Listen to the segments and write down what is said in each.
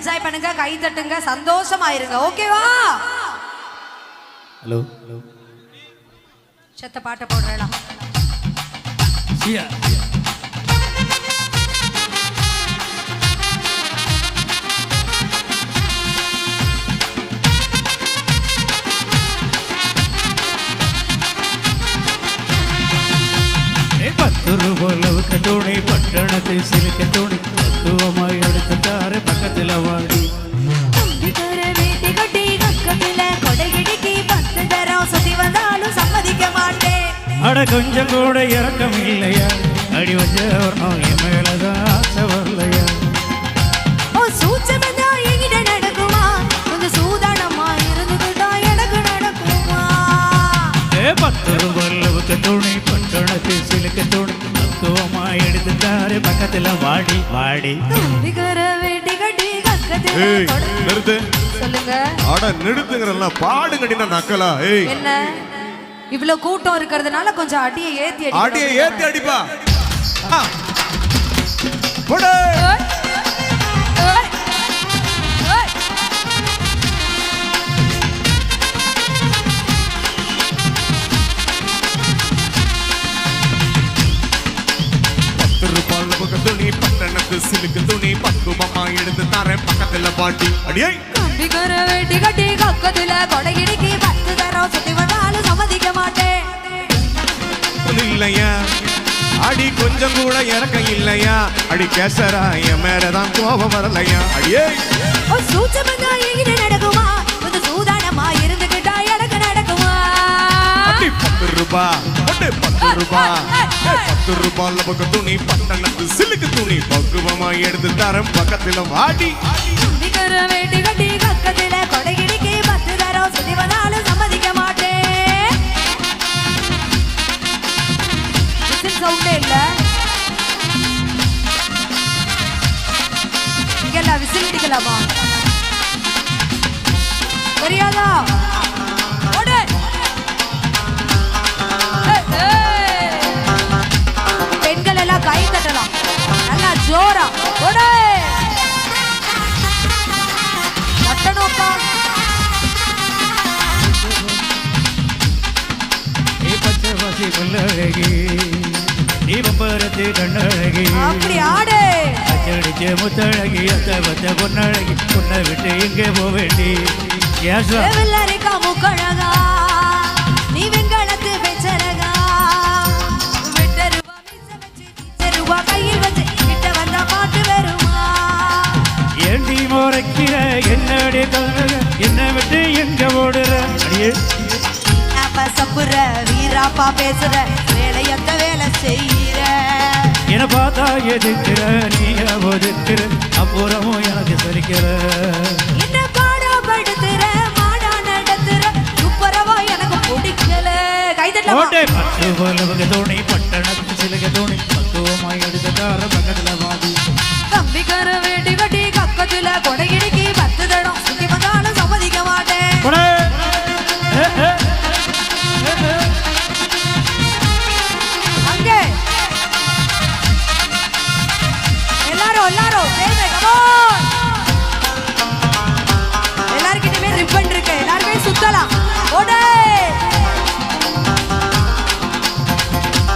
Enjoy பண்ணுங்க, கை தட்டுங்க, சந்தோஷமா இருங்க. ஓகேவா? ஹலோ செத்த பாட்டை போடுறேன். ரூபாய்க்கு துணி பட்டணத்தை சிரிக்க துணி தத்துவமாய் எடுத்துட்டாரு பக்கத்துல வாடி வேட்டி கட்டி கக்கத்துல கொடைகிடிக்கு 10 தரம் சுத்தி வந்தாலும் சம்மதிக்க மாட்டேன். அட கொஞ்சம் கூட இறக்கம் இல்லையா? அடி வச்ச வரணும் என் மேலதான் ஆசை வரலையா? ஓ சூச்சமெந்தா எங்கிட்ட நடக்குமா? கொஞ்சம் சூதானமா இருந்துக்கிட்டா எனக்கு நடக்குமா? 10 ரூபாய்க்கு துணி பட்டணத்தை சிரிக்க துணி தத்துவமாய் எடுத்துட்டாரு பக்கத்துல வாடி வாடி. வேட்டி கட்டி கக்கத்துல நிறுத்து. சொல்லுங்க. அட நிறுத்துங்கறல்ல பாடு கட்டினா நக்கலா? ஏய் என்ன இவ்ளோ கூட்டம் இருக்குறதுனால கொஞ்சம் அடியை ஏத்தி அடிப்பா. போடு. துணி பட்டணத்து சிலுக்கு துணி பக்குவமா எடுத்து தரேன் பக்கத்துல பாட்டி. அடியே கம்பிகர வேட்டி கட்டி கக்கத்துல கொடைகிடிக்கு 10 தரம் சுத்தி வந்தாலும் சம்மதிக்க மாட்டேன். இல்லையா அடி கொஞ்சம் கூட இறக்க இல்லையா? அடி கேசரா என் மேலதான் கோபம் வரலையா? அடியே ஓ சூச்சமெந்தா எங்கிட்ட நடக்குமா? கொஞ்சம் சூதானமா இருந்துக்கிட்டா எனக்கு நடக்குமா? 10 ரூபாய் 10 ரூபாய் 10 ரூபாய்ல பக்க துணி பட்டணத்து சிலுக்கு துணி பக்குவமா எடுத்து தரேன் பக்கத்துல வாடி. கம்பிகர வேட்டி கட்டி கக்கத்துல கொடைகிடிக்கு 10 தரம் சுத்தி வந்தாலும் சம்மதிக்க மாட்டேன். விசில் சவுண்டே இல்ல. இங்கெல்லாம் விசில் அடிக்கலாமா? தெரியாதா? பெண்கள் எல்லாம் கை தட்டலாம் நல்லா ஜோரா. தட்டணும்ப்பா. பச்சைவாசி கொள்ளழகி நீ பம்பரத்து கண்ணழகி அப்படி ஆடு. அச்சடிச்ச முத்தழகி அத்த பத்த பொன்னழகி பொண்ணை விட்டு எங்கே போவேண்டி? வெள்ளரிக்கா முக்கழகா நீ வெண்கலத்து பெச்சரகா விட்டருவா மீச வச்சு தெருவா கையில் வச்சு கிட்ட வந்தா பாட்டு வருமா? ஏண்டி மோரைக்கிற என்னடி கலங்க என்ன விட்டு எங்க ஓடுற? அடியே அப்ப சப்புற வீராப்பா பேசுற வேலையத்த வேலை செய்யற என பார்த்தா எதுக்குற நீ ஒதுக்குற அப்புறமும் எனக்கு சரிக்கிற என்ன பாடப்படுத்துற மாடா நடத்துற துப்புரவா எனக்கு பிடிக்கல. கைதட்டலாம். 10 ரூபாய்க்கு துணி பட்டணத்து சிலுக்கு துணி பக்குவமாய் எடுத்துட்டார பக்கத்துல வாடி. கம்பிகர வேட்டி கட்டி கக்கத்துல கொடைகிடிக்கு 10 தடம் சுத்தி வந்தாலும் சம்மதிக்க மாட்டேன். அங்கே எல்லாரும் எல்லாருக்கிட்டமே ரிப்பன் இருக்கு. எல்லாருமே சுத்தலாம். ஓடே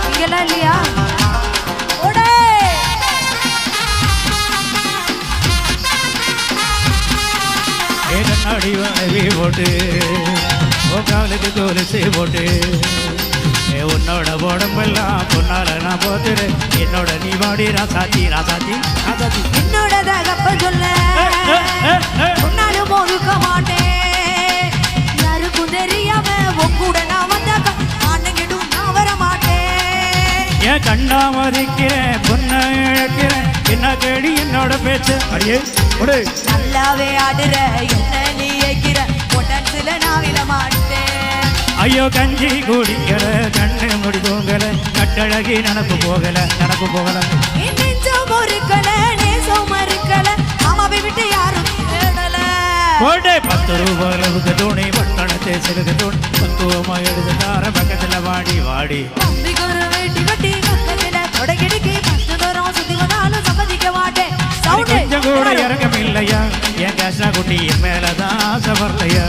இங்கெல்லாம் இல்லையா? ஓடே கண்ணாடி வாங்கி போட்டு காலுக்கு தோலிசை போட்டு உன்னோட உடம்பெல்லாம் பொன்னால நான் போத்துறேன் என்னோட நீ வாடி ராசாத்தி ராசாத்தி ராசாத்தி என்னோட தகப்ப சொல்ல பொன்னாலும் ஒதுக்க மாட்டேன். யாருக்கும் தெரியாம உங்கூட நான் வந்தாக்கா ஆனங்கிடும் நான் வர மாட்டேன். ஏன் கண்ணா மதிக்கிறேன் பொண்ணை இழக்கிறேன் என்ன கேடி என்னோட பேச்சு? அடியே நல்லாவே ஆடுற என்ன நீ ஏக்கிற பொன்னத்துல நான் விட மாட்டேன். ஐயோ கஞ்சி குடிக்கல கண்ணு முடி தூங்கல கட்டழகி நடப்பு போகல நெஞ்சம் ஒருக்கல நேசம் மறுக்கல அம்மாவை விட்டு யாரும் தேடல. 10 ரூபாய்க்கு துணி பட்டணத்தை சிறுக்கு துணி பக்குவமாக எடுத்துட்டார பக்கத்துல வாடி வாடி. கம்பிகர வேட்டி கட்டி கக்கத்துல கொடைகிடிக்கு 10 தரம் சுத்தி வந்தாலும் சம்மதிக்க மாட்டேன். கொஞ்சம் கூட இறக்கம் இல்லையா? கிருஷ்ணா குட்டி என் மேலதான் ஆசை வரலையா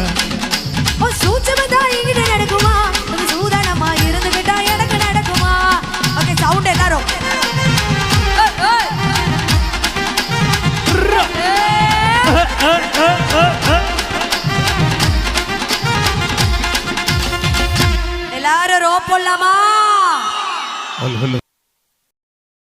சூச்சமதா இங்கிட்ட நடக்குமா ஒரு சூதானமா இருந்துகிட்டா எனக்கு நடக்குமா ஓகே சவுண்ட் எல்லாரும் எல்லாரும் ரோப் போடலாமா